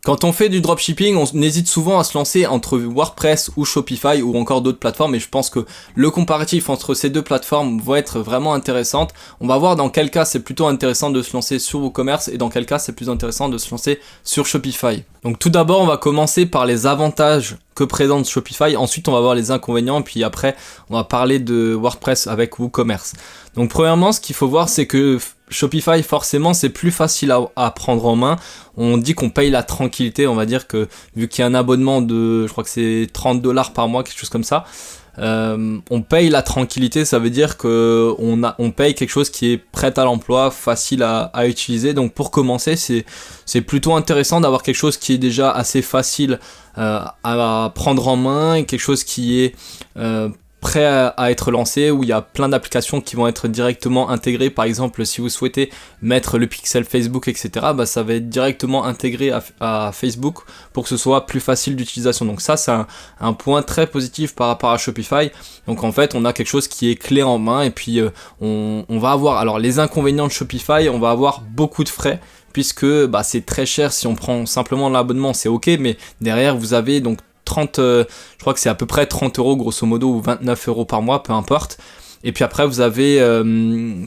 Quand on fait du dropshipping, on hésite souvent à se lancer entre WordPress ou Shopify ou encore d'autres plateformes, et je pense que le comparatif entre ces deux plateformes va être vraiment intéressant. On va voir dans quel cas c'est plutôt intéressant de se lancer sur WooCommerce et dans quel cas c'est plus intéressant de se lancer sur Shopify. Donc tout d'abord, on va commencer par les avantages que présente Shopify, ensuite on va voir les inconvénients, puis après on va parler de WordPress avec WooCommerce. Donc premièrement, ce qu'il faut voir, c'est que Shopify, forcément, c'est plus facile à prendre en main. On dit qu'on paye la tranquillité, on va dire que vu qu'il y a un abonnement de, je crois que c'est $30 par mois, quelque chose comme ça, on paye la tranquillité, ça veut dire que on paye quelque chose qui est prêt à l'emploi, facile à utiliser. Donc pour commencer, c'est plutôt intéressant d'avoir quelque chose qui est déjà assez facile à prendre en main, et quelque chose qui est prêt à être lancé, où il y a plein d'applications qui vont être directement intégrées. Par exemple, si vous souhaitez mettre le pixel Facebook, etc., ça va être directement intégré à Facebook pour que ce soit plus facile d'utilisation. Donc ça, c'est un point très positif par rapport à Shopify. Donc en fait, on a quelque chose qui est clé en main, et puis on va avoir, alors les inconvénients de Shopify, on va avoir beaucoup de frais, puisque c'est très cher. Si on prend simplement l'abonnement, c'est ok, mais derrière vous avez donc 30, je crois que c'est à peu près 30 euros grosso modo, ou 29 euros par mois, peu importe. Et puis après vous avez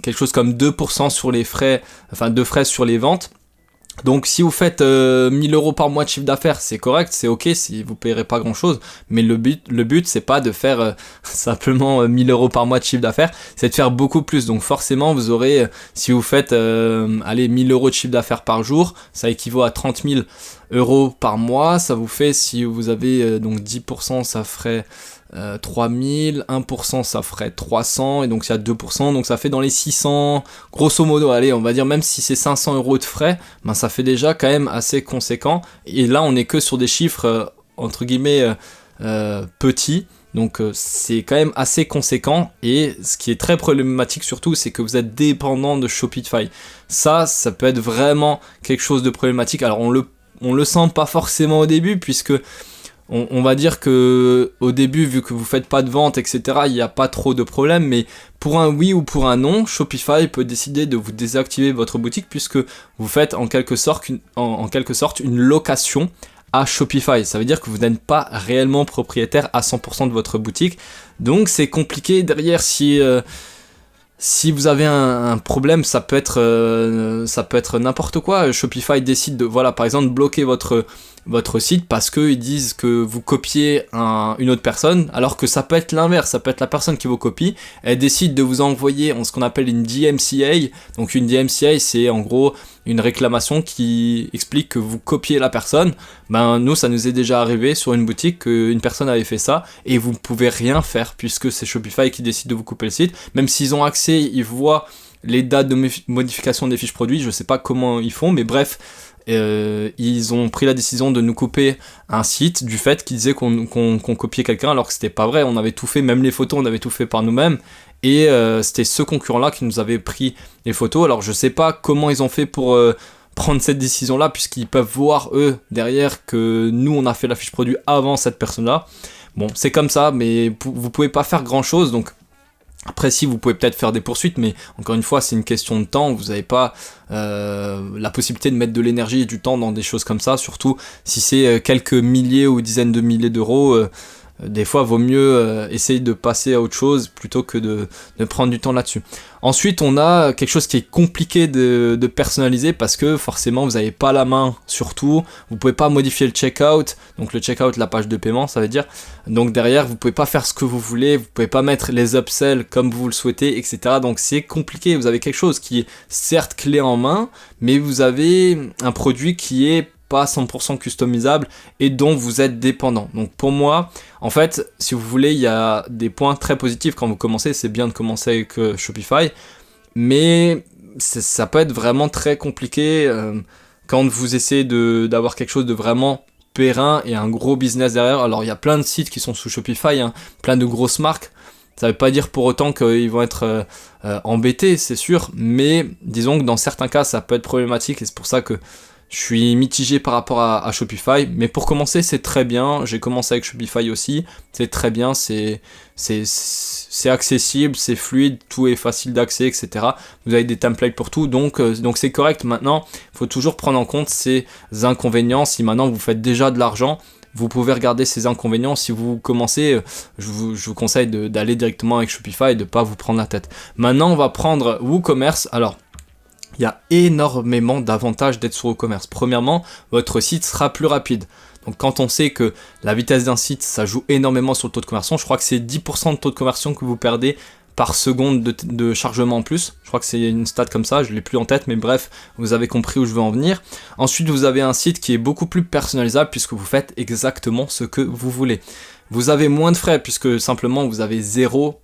quelque chose comme 2% sur les frais, enfin de frais sur les ventes. Donc si vous faites 1000 euros par mois de chiffre d'affaires, c'est correct, c'est ok, si vous payerez pas grand chose, mais le but c'est pas de faire simplement 1000 euros par mois de chiffre d'affaires, c'est de faire beaucoup plus. Donc forcément vous aurez, si vous faites 1000 euros de chiffre d'affaires par jour, ça équivaut à 30 000 euros par mois. Ça vous fait, si vous avez donc 10%, ça ferait 3000, 1% ça ferait 300, et donc il y a 2%, donc ça fait dans les 600, grosso modo. Allez, on va dire, même si c'est 500 euros de frais, ça fait déjà quand même assez conséquent. Et là on est que sur des chiffres entre guillemets petits, donc c'est quand même assez conséquent. Et ce qui est très problématique surtout, c'est que vous êtes dépendant de Shopify. Ça peut être vraiment quelque chose de problématique. Alors on le sent pas forcément au début, puisque on va dire que au début, vu que vous faites pas de vente, etc., il n'y a pas trop de problème, mais pour un oui ou pour un non, Shopify peut décider de vous désactiver votre boutique, puisque vous faites en quelque sorte une location à Shopify. Ça veut dire que vous n'êtes pas réellement propriétaire à 100% de votre boutique. Donc c'est compliqué derrière. Si vous avez un problème, ça peut être n'importe quoi. Shopify décide de, par exemple, bloquer votre site parce qu'ils disent que vous copiez une autre personne, alors que ça peut être l'inverse, ça peut être la personne qui vous copie. Elle décide de vous envoyer ce qu'on appelle une DMCA. Donc une DMCA, c'est en gros une réclamation qui explique que vous copiez la personne. Nous, ça nous est déjà arrivé sur une boutique qu'une personne avait fait ça, et vous ne pouvez rien faire puisque c'est Shopify qui décide de vous couper le site. Même s'ils ont accès, ils voient les dates de modification des fiches produits, je ne sais pas comment ils font, mais bref, ils ont pris la décision de nous couper un site du fait qu'ils disaient qu'on copiait quelqu'un, alors que c'était pas vrai. On avait tout fait, même les photos, on avait tout fait par nous-mêmes, et c'était ce concurrent-là qui nous avait pris les photos. Alors je sais pas comment ils ont fait pour prendre cette décision-là, puisqu'ils peuvent voir eux derrière que nous on a fait la fiche produit avant cette personne-là. Bon, c'est comme ça, mais vous pouvez pas faire grand-chose. Donc après, si vous pouvez peut-être faire des poursuites, mais encore une fois, c'est une question de temps. Vous n'avez pas la possibilité de mettre de l'énergie et du temps dans des choses comme ça, surtout si c'est quelques milliers ou dizaines de milliers d'euros. Des fois, vaut mieux essayer de passer à autre chose plutôt que de prendre du temps là-dessus. Ensuite, on a quelque chose qui est compliqué de personnaliser, parce que forcément, vous n'avez pas la main sur tout. Vous pouvez pas modifier le checkout. Donc le checkout, la page de paiement, ça veut dire. Donc derrière, vous pouvez pas faire ce que vous voulez. Vous pouvez pas mettre les upsells comme vous le souhaitez, etc. Donc c'est compliqué. Vous avez quelque chose qui est certes clé en main, mais vous avez un produit qui est pas 100% customisable et dont vous êtes dépendant. Donc pour moi, en fait, si vous voulez, il y a des points très positifs quand vous commencez. C'est bien de commencer avec Shopify, mais ça peut être vraiment très compliqué quand vous essayez d'avoir quelque chose de vraiment périn et un gros business derrière. Alors il y a plein de sites qui sont sous Shopify, plein de grosses marques. Ça veut pas dire pour autant qu'ils vont être embêtés, c'est sûr, mais disons que dans certains cas, ça peut être problématique, et c'est pour ça que Je suis mitigé par rapport à Shopify, mais pour commencer, c'est très bien. J'ai commencé avec Shopify aussi, c'est très bien, c'est accessible, c'est fluide, tout est facile d'accès, etc. Vous avez des templates pour tout, donc c'est correct. Maintenant, il faut toujours prendre en compte ces inconvénients. Si maintenant vous faites déjà de l'argent, vous pouvez regarder ces inconvénients. Si vous commencez, je vous conseille d'aller directement avec Shopify et de ne pas vous prendre la tête. Maintenant, on va prendre WooCommerce. Alors, il y a énormément d'avantages d'être sur WooCommerce. Premièrement, votre site sera plus rapide. Donc quand on sait que la vitesse d'un site, ça joue énormément sur le taux de conversion, je crois que c'est 10% de taux de conversion que vous perdez par seconde de chargement en plus. Je crois que c'est une stat comme ça, je ne l'ai plus en tête, mais bref, vous avez compris où je veux en venir. Ensuite, vous avez un site qui est beaucoup plus personnalisable puisque vous faites exactement ce que vous voulez. Vous avez moins de frais puisque simplement vous avez zéro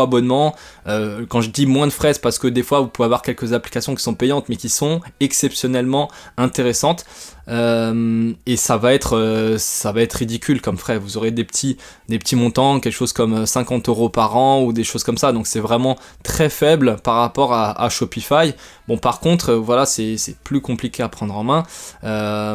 abonnement. Quand je dis moins de frais, c'est parce que des fois vous pouvez avoir quelques applications qui sont payantes mais qui sont exceptionnellement intéressantes, et ça va être ridicule comme frais. Vous aurez des petits montants, quelque chose comme 50 € par an ou des choses comme ça, donc c'est vraiment très faible par rapport à Shopify. Bon, par contre, voilà, c'est plus compliqué à prendre en main,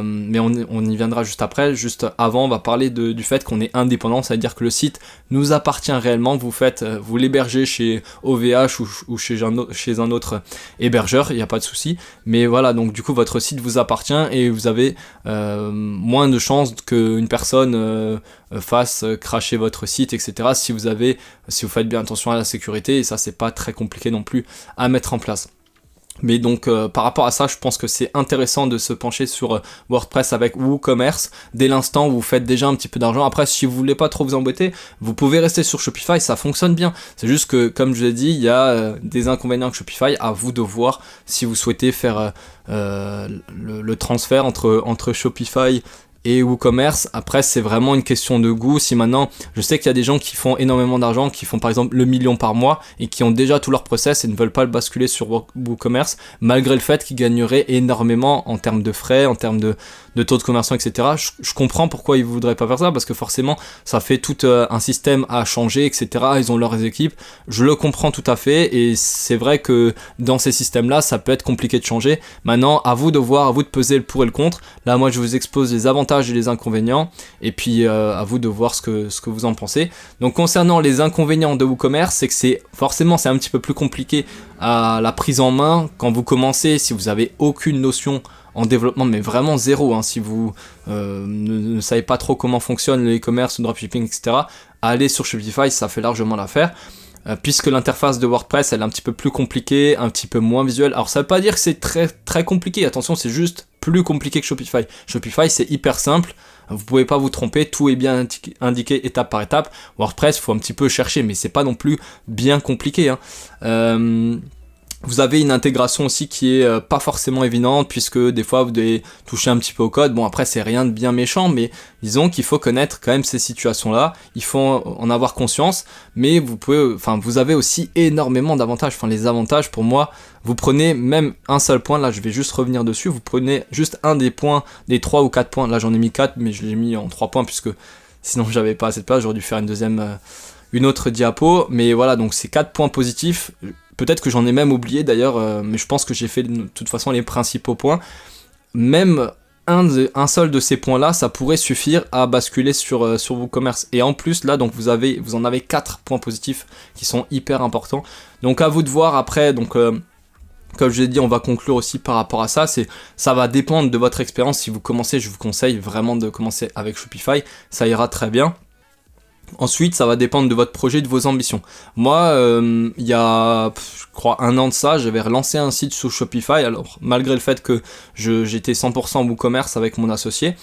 mais on y viendra juste après. Juste avant, on va parler du fait qu'on est indépendant, c'est-à-dire que le site nous appartient réellement. Vous l'hébergez chez OVH ou chez un autre hébergeur, il n'y a pas de souci, mais voilà, donc du coup votre site vous appartient et vous avez moins de chances qu'une personne fasse crasher votre site, etc. si vous faites bien attention à la sécurité, et ça c'est pas très compliqué non plus à mettre en place. Mais donc par rapport à ça, je pense que c'est intéressant de se pencher sur WordPress avec WooCommerce dès l'instant où vous faites déjà un petit peu d'argent. Après, si vous voulez pas trop vous embêter, vous pouvez rester sur Shopify, ça fonctionne bien. C'est juste que, comme je l'ai dit, il y a des inconvénients avec Shopify, à vous de voir si vous souhaitez faire le transfert entre Shopify et WooCommerce. Après, c'est vraiment une question de goût. Si maintenant, je sais qu'il y a des gens qui font énormément d'argent, qui font par exemple le million par mois et qui ont déjà tout leur process et ne veulent pas le basculer sur WooCommerce, malgré le fait qu'ils gagneraient énormément en termes de frais, en termes de taux de conversion, etc. Je comprends pourquoi ils ne voudraient pas faire ça, parce que forcément, ça fait tout un système à changer, etc. Ils ont leurs équipes. Je le comprends tout à fait, et c'est vrai que dans ces systèmes-là, ça peut être compliqué de changer. Maintenant, à vous de voir, à vous de peser le pour et le contre. Là, moi, je vous expose les avantages et les inconvénients, et puis à vous de voir ce que vous en pensez. Donc concernant les inconvénients de WooCommerce, c'est que c'est un petit peu plus compliqué à la prise en main quand vous commencez, si vous avez aucune notion en développement, mais vraiment zéro, hein, si vous ne savez pas trop comment fonctionne le e-commerce, le dropshipping, etc., aller sur Shopify, ça fait largement l'affaire. Puisque l'interface de WordPress elle est un petit peu plus compliquée, un petit peu moins visuelle. Alors ça veut pas dire que c'est très très compliqué, attention, c'est juste plus compliqué que Shopify. Shopify c'est hyper simple, vous pouvez pas vous tromper, tout est bien indiqué étape par étape. WordPress, faut un petit peu chercher, mais c'est pas non plus bien compliqué, hein. Vous avez une intégration aussi qui est pas forcément évidente, puisque des fois vous devez toucher un petit peu au code. Bon, après c'est rien de bien méchant, mais disons qu'il faut connaître quand même ces situations-là, il faut en avoir conscience, mais vous avez aussi énormément d'avantages. Enfin, les avantages pour moi, vous prenez même un seul point, là je vais juste revenir dessus, vous prenez juste un des points, des 3 ou 4 points, là j'en ai mis 4, mais je l'ai mis en 3 points, puisque sinon j'avais pas assez de place, j'aurais dû faire une autre diapo, mais voilà, donc c'est 4 points positifs. Peut-être que j'en ai même oublié d'ailleurs, mais je pense que j'ai fait de toute façon les principaux points. Même un seul de ces points-là, ça pourrait suffire à basculer sur WooCommerce. Et en plus, là, donc vous en avez 4 points positifs qui sont hyper importants. Donc à vous de voir après. Donc comme je l'ai dit, on va conclure aussi par rapport à ça. Ça va dépendre de votre expérience. Si vous commencez, je vous conseille vraiment de commencer avec Shopify. Ça ira très bien. Ensuite, ça va dépendre de votre projet, de vos ambitions. Moi, il y a, je crois, 1 an de ça, j'avais relancé un site sous Shopify. Alors, malgré le fait que j'étais 100% WooCommerce avec mon associé,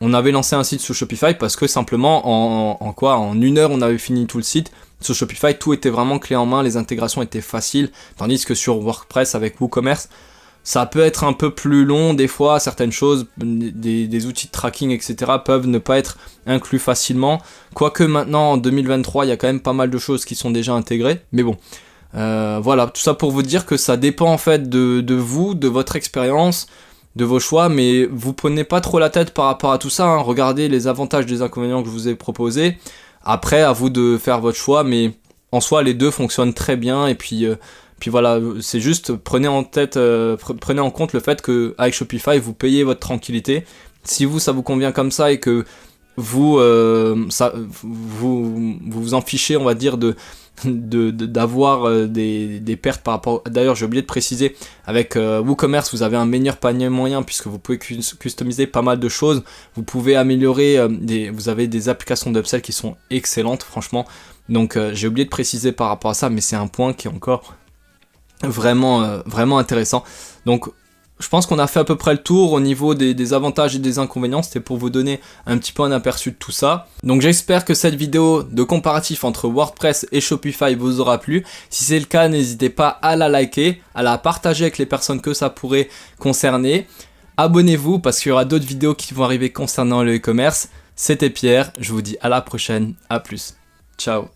on avait lancé un site sous Shopify parce que simplement, en 1 heure, on avait fini tout le site. Sur Shopify, tout était vraiment clé en main, les intégrations étaient faciles, tandis que sur WordPress avec WooCommerce, ça peut être un peu plus long des fois, certaines choses, des outils de tracking, etc. peuvent ne pas être inclus facilement. Quoique maintenant, en 2023, il y a quand même pas mal de choses qui sont déjà intégrées. Mais bon, voilà, tout ça pour vous dire que ça dépend en fait de vous, de votre expérience, de vos choix, mais vous prenez pas trop la tête par rapport à tout ça, hein. Regardez les avantages, les inconvénients que je vous ai proposés. Après, à vous de faire votre choix, mais en soi, les deux fonctionnent très bien, et puis Puis voilà, c'est juste, prenez en compte le fait que avec Shopify, vous payez votre tranquillité. Si ça vous convient comme ça et que vous vous en fichez, on va dire, d'avoir des pertes par rapport. D'ailleurs, j'ai oublié de préciser, avec WooCommerce, vous avez un meilleur panier moyen puisque vous pouvez customiser pas mal de choses. Vous pouvez améliorer, vous avez des applications d'upsell qui sont excellentes, franchement. Donc, j'ai oublié de préciser par rapport à ça, mais c'est un point qui est encore vraiment intéressant. Donc, je pense qu'on a fait à peu près le tour au niveau des avantages et des inconvénients. C'était pour vous donner un petit peu un aperçu de tout ça. Donc j'espère que cette vidéo de comparatif entre WordPress et Shopify vous aura plu. Si c'est le cas, n'hésitez pas à la liker, à la partager avec les personnes que ça pourrait concerner. Abonnez-vous parce qu'il y aura d'autres vidéos qui vont arriver concernant le e-commerce. C'était Pierre, je vous dis à la prochaine, à plus. Ciao.